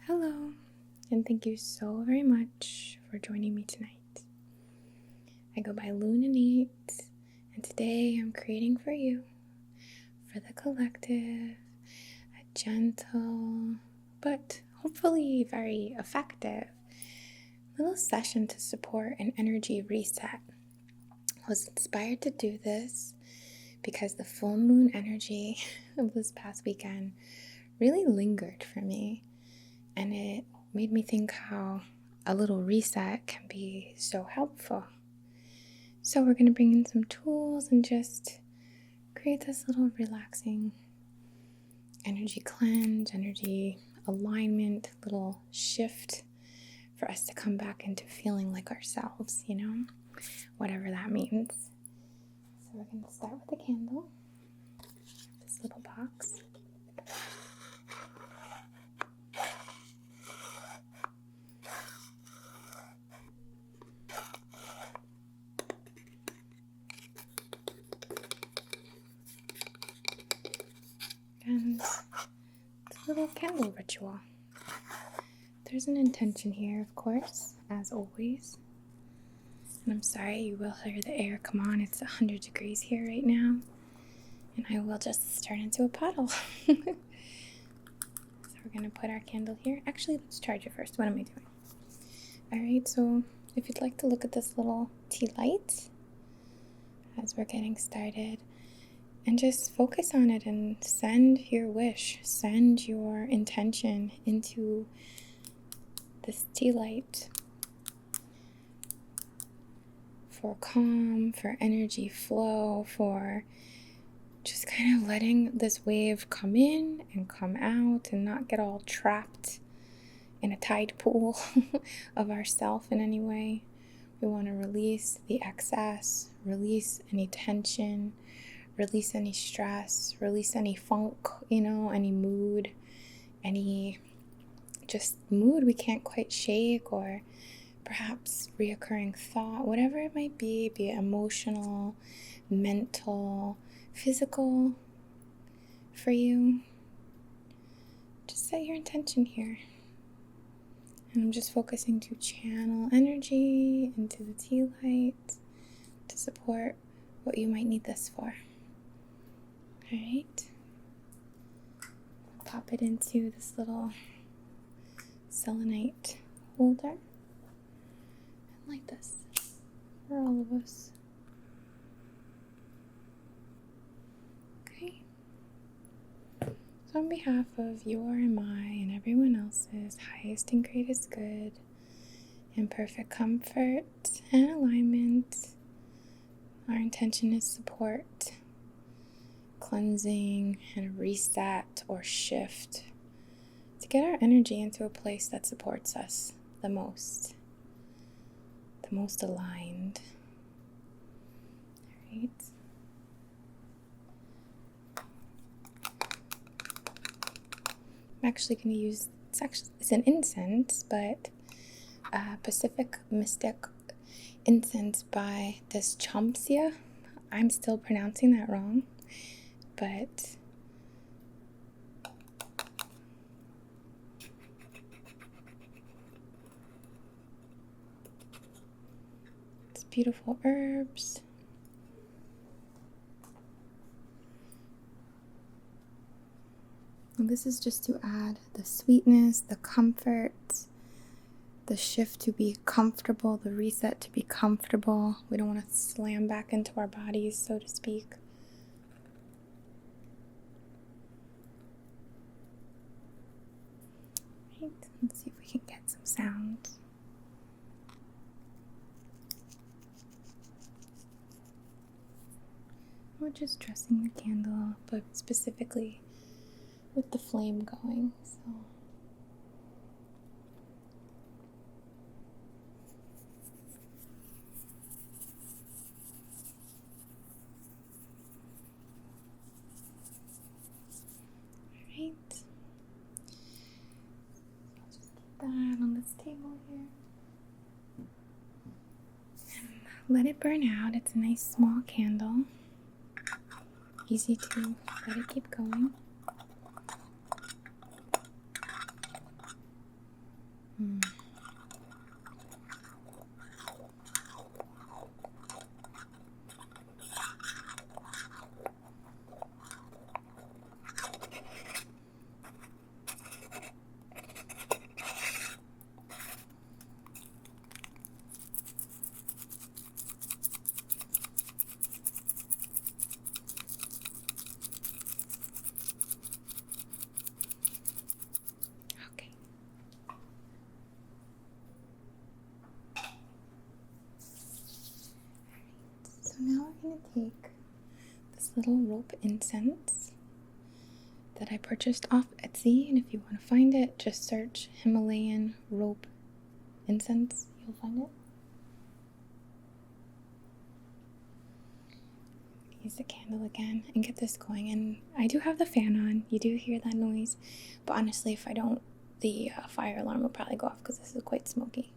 Hello, and thank you so very much for joining me tonight. I go by Lune, INNATE, and today I'm creating for you, for the collective, a gentle, but hopefully very effective little session to support an energy reset. I was inspired to do this because the full moon energy of this past weekend really lingered for me, and it made me think how a little reset can be so helpful. So we're going to bring in some tools and just create this little relaxing energy cleanse, energy alignment, little shift for us to come back into feeling like ourselves, whatever that means. So we're going to start with a candle, this little box. And it's a little candle ritual. There's an intention here, of course, as always. And I'm sorry, you will hear the air come on. It's 100 degrees here right now. And I will just turn into a puddle. So we're going to put our candle here. Actually, let's charge it first. What am I doing? Alright, so if you'd like to look at this little tea light as we're getting started, and just focus on it and send your wish, send your intention into this tea light for calm, for energy flow, for just kind of letting this wave come in and come out and not get all trapped in a tide pool of ourself in any way. We want to release the excess, release any tension, release any stress, release any funk, any mood, any just mood we can't quite shake, or perhaps reoccurring thought, whatever it might be it emotional, mental, physical for you. Just set your intention here. And I'm just focusing to channel energy into the tea light to support what you might need this for. Alright, pop it into this little selenite holder and light this for all of us. Okay, so on behalf of your and my and everyone else's highest and greatest good and perfect comfort and alignment, our intention is support, cleansing, and a reset or shift to get our energy into a place that supports us the most aligned. All right. I'm actually going to use, it's an incense, but Pacific Mystic incense by this Champsia. I'm still pronouncing that wrong, but it's beautiful herbs. And this is just to add the sweetness, the comfort, the shift to be comfortable, the reset to be comfortable. We don't want to slam back into our bodies, so to speak. Right, let's see if we can get some sounds. We're just dressing the candle, but specifically with the flame going, so. Alright. I'll just keep that on this table here. And let it burn out. It's a nice small candle. Easy to let it keep going. going to take this little rope incense that I purchased off Etsy, and if you want to find it, just search Himalayan rope incense. You'll find it. Use the candle again and get this going. And I do have the fan on. You do hear that noise, but honestly, if I don't, the fire alarm will probably go off because this is quite smoky.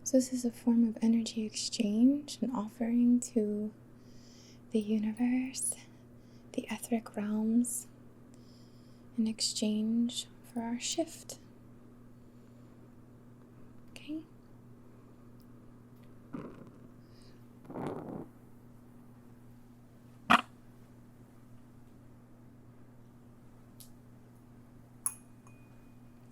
So this is a form of energy exchange, an offering to the universe, the etheric realms, in exchange for our shift. Okay?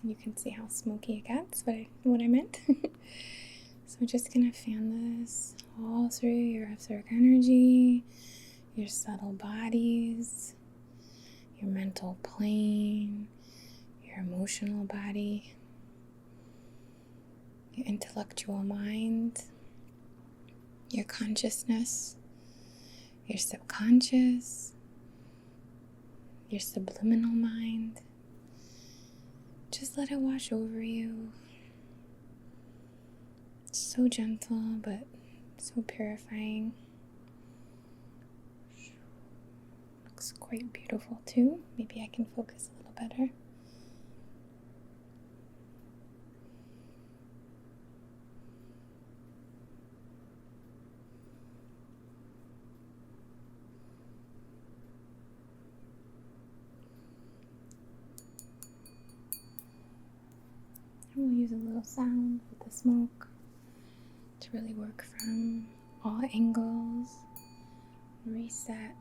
You can see how smoky it gets, what I meant. So I'm just going to fan this all through your etheric energy, your subtle bodies, your mental plane, your emotional body, your intellectual mind, your consciousness, your subconscious, your subliminal mind. Just let it wash over you. It's so gentle, but so purifying. Looks quite beautiful too. Maybe I can focus a little better. And we'll use a little sound with the smoke to really work from all angles, reset,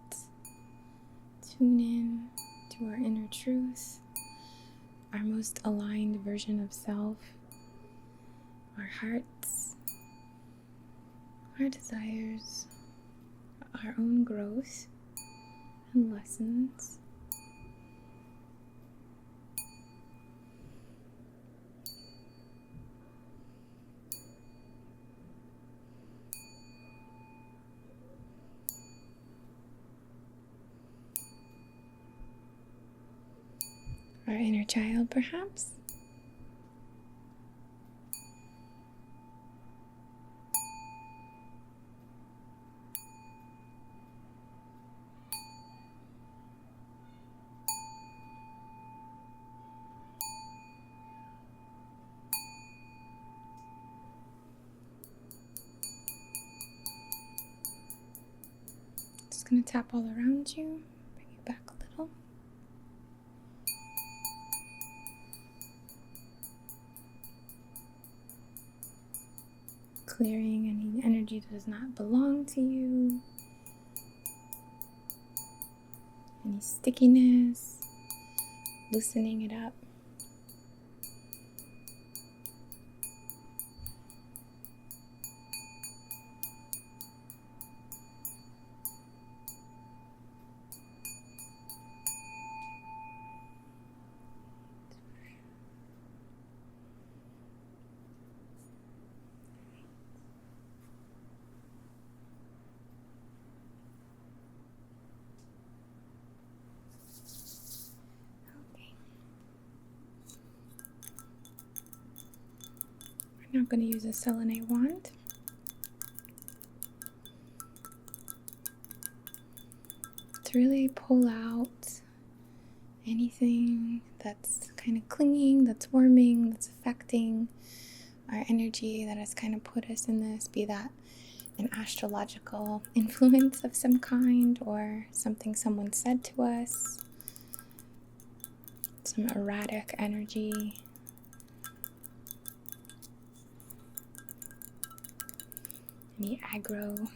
tune in to our inner truth, our most aligned version of self, our hearts, our desires, our own growth and lessons. Our inner child, perhaps. Just going to tap all around you, bring you back a little. Clearing any energy that does not belong to you, any stickiness, loosening it up. I'm not going to use a selenite wand. To really pull out anything that's kind of clinging, that's warming, that's affecting our energy, that has kind of put us in this, be that an astrological influence of some kind or something someone said to us, some erratic energy. Any aggro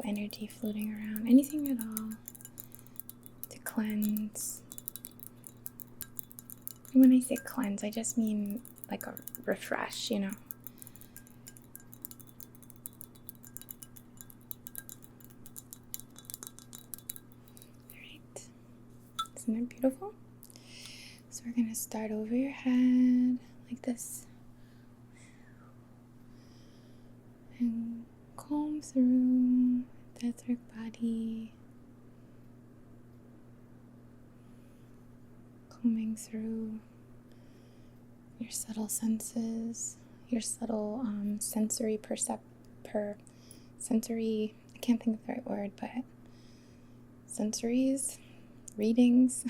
energy floating around, anything at all to cleanse. And when I say cleanse, I just mean like a refresh, you know. Alright, isn't it beautiful? So we're going to start over your head like this. And comb through the etheric body, combing through your subtle senses, your subtle sensory sensory, I can't think of the right word, but sensories, readings,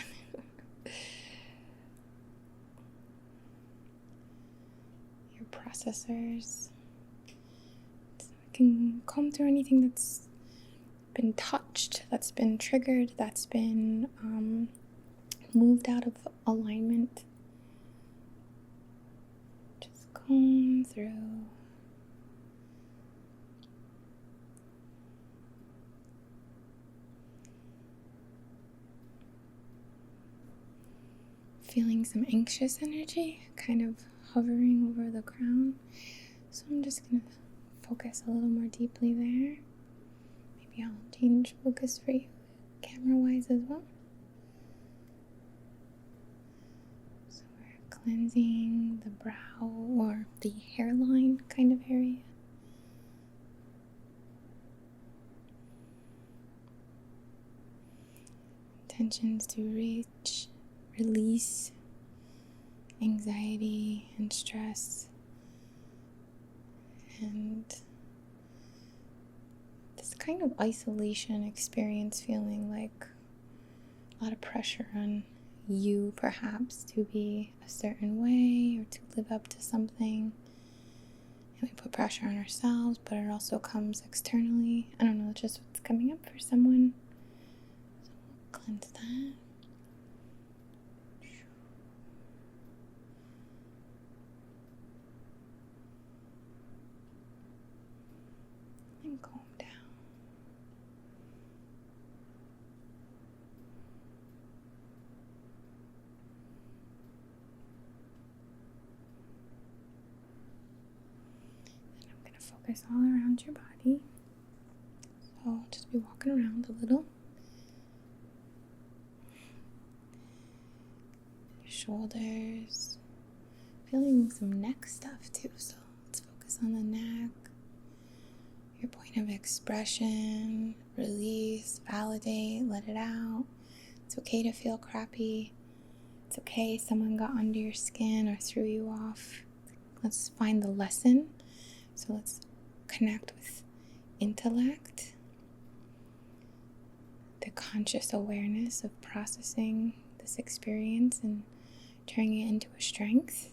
your processors. So we can comb through anything that's been touched, that's been triggered, that's been moved out of alignment. Just comb through. Feeling some anxious energy kind of hovering over the crown. So I'm just going to focus a little more deeply there. Maybe I'll change focus for you camera-wise as well. So we're cleansing the brow or the hairline kind of area. Intentions to release anxiety and stress and this kind of isolation experience, feeling like a lot of pressure on you perhaps to be a certain way or to live up to something. And we put pressure on ourselves, but it also comes externally. I don't know, it's just what's coming up for someone. So we'll cleanse that. And calm down. Then I'm going to focus all around your body. So I'll just be walking around a little. Your shoulders. Feeling some neck stuff too, so let's focus on the neck. Your point of expression, release, validate, let it out. It's okay to feel crappy. It's okay someone got under your skin or threw you off. Let's find the lesson. So let's connect with intellect, the conscious awareness of processing this experience and turning it into a strength.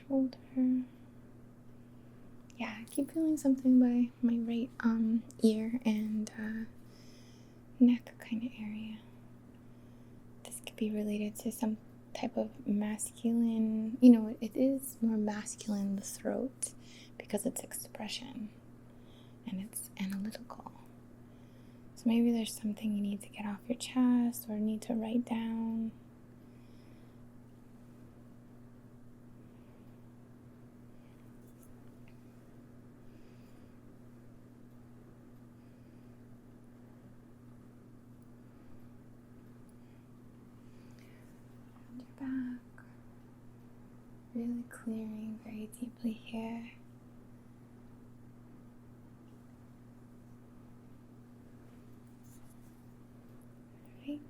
Shoulder. Yeah, I keep feeling something by my right ear and neck kind of area. This could be related to some type of masculine, it is more masculine, the throat, because it's expression and it's analytical. So maybe there's something you need to get off your chest or need to write down. Back, really clearing very deeply here. Right.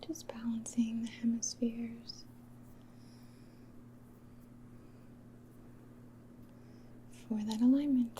Just balancing the hemispheres for that alignment.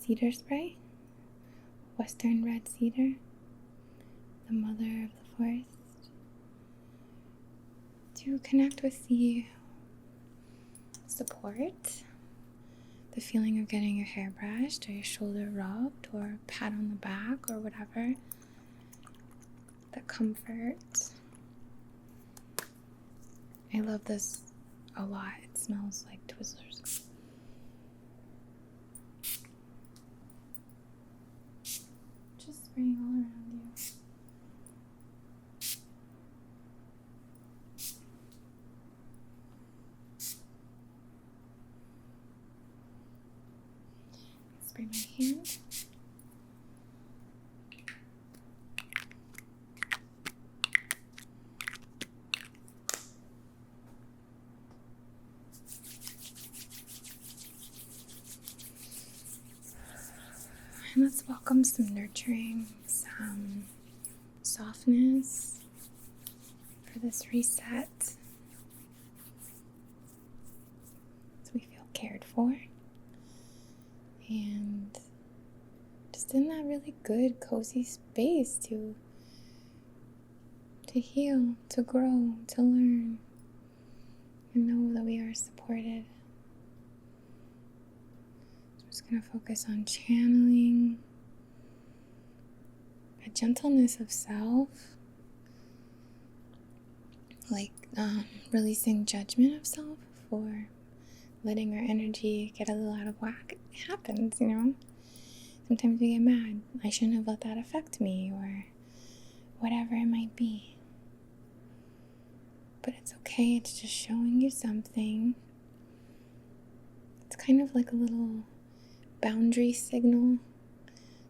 cedar spray, Western red cedar, the mother of the forest, to connect with the support, the feeling of getting your hair brushed or your shoulder rubbed or a pat on the back or whatever, the comfort. I love this a lot. It smells like Twizzlers. Just spraying all around you. Spray my hand. And let's welcome some nurturing, some softness for this reset. So we feel cared for. And just in that really good, cozy space to heal, to grow, to learn, and know that we are supported. I'm just going to focus on channeling a gentleness of self, like releasing judgment of self for letting our energy get a little out of whack. It happens, you know. Sometimes we get mad. I shouldn't have let that affect me, or whatever it might be. But it's okay. It's just showing you something. It's kind of like a little boundary signal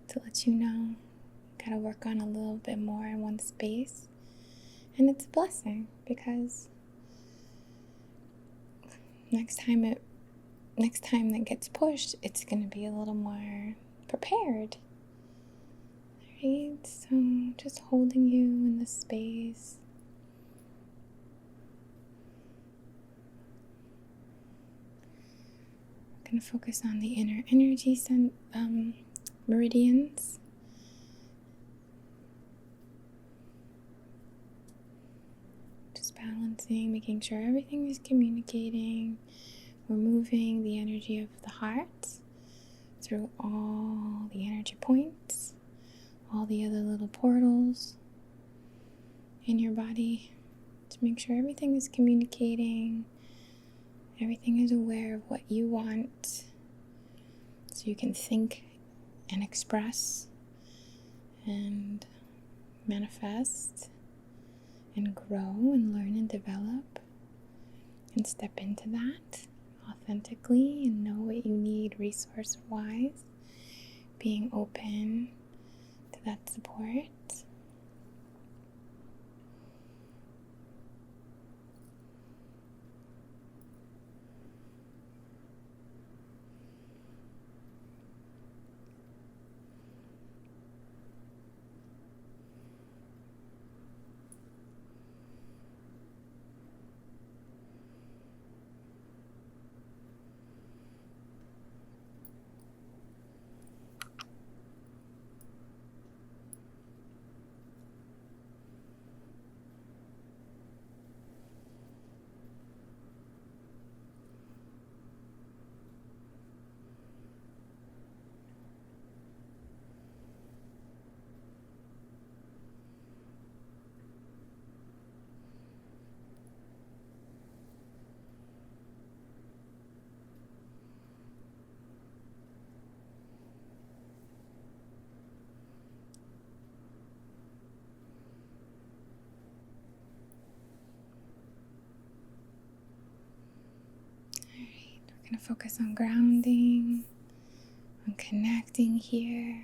to let you know gotta work on a little bit more in one space. And it's a blessing, because next time that gets pushed, it's going to be a little more prepared. Right? So just holding you in the space. I'm going to focus on the inner energy meridians. Just balancing, making sure everything is communicating. We're moving the energy of the heart through all the energy points, all the other little portals in your body, to make sure everything is communicating, everything is aware of what you want, so you can think and express and manifest and grow and learn and develop and step into that authentically and know what you need resource-wise, being open to that support. We're going to focus on grounding, on connecting here,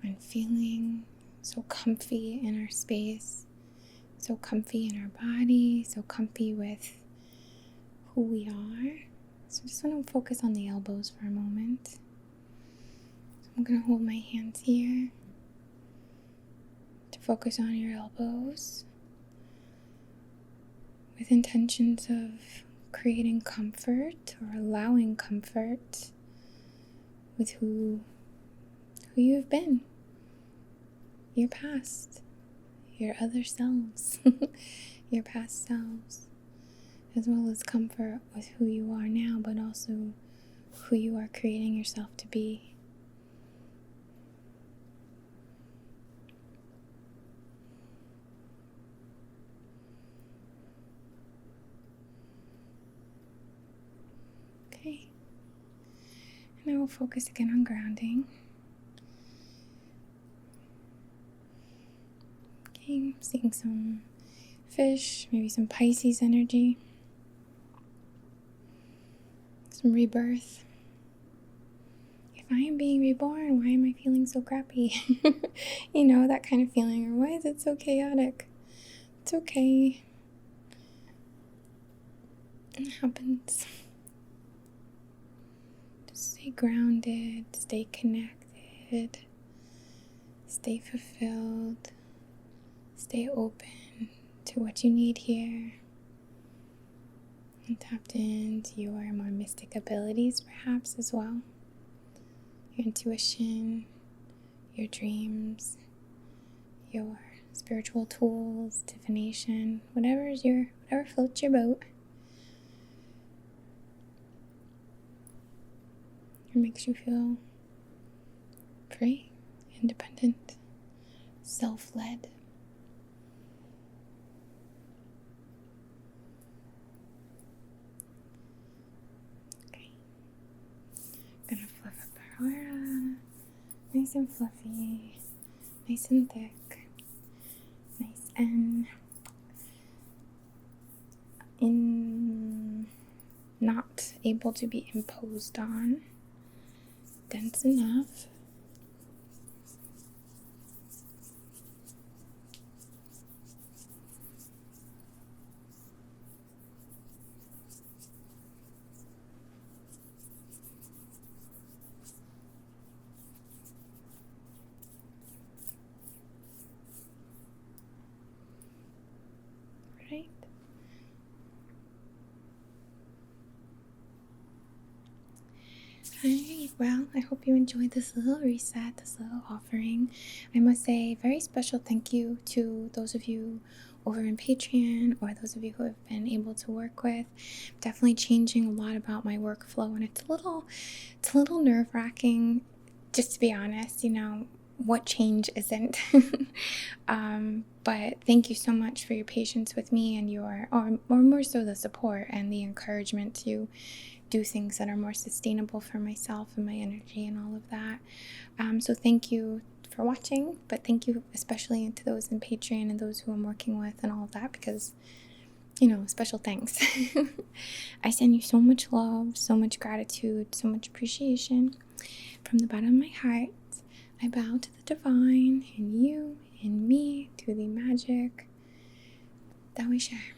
on feeling so comfy in our space, so comfy in our body, so comfy with who we are. So I just want to focus on the elbows for a moment. So I'm going to hold my hands here to focus on your elbows with intentions of creating comfort or allowing comfort with who who you've been, your past, your other selves, your past selves, as well as comfort with who you are now, but also who you are creating yourself to be. Okay. And I will focus again on grounding. Okay, seeing some fish, maybe some Pisces energy, some rebirth. If I am being reborn, why am I feeling so crappy? You know, that kind of feeling. Or why is it so chaotic? It's okay. It happens. Just stay grounded, stay connected, stay fulfilled, stay open to what you need here. And tapped into your more mystic abilities, perhaps, as well. Your intuition, your dreams, your spiritual tools, divination, whatever floats your boat. It makes you feel free, independent, self-led. Okay. I'm gonna fluff up our aura. Nice and fluffy, nice and thick, nice and not able to be imposed on. Dense enough. Right. Alright, well, I hope you enjoyed this little reset, this little offering. I must say a very special thank you to those of you over in Patreon or those of you who have been able to work with. Definitely changing a lot about my workflow, and it's a little nerve-wracking, just to be honest. You know, what change isn't? But thank you so much for your patience with me and or more so the support and the encouragement to do things that are more sustainable for myself and my energy and all of that. So thank you for watching, but thank you especially to those in Patreon and those who I'm working with and all of that, because, you know, special thanks. I send you so much love, so much gratitude, so much appreciation from the bottom of my heart. I bow to the divine in you, in me, to the magic that we share.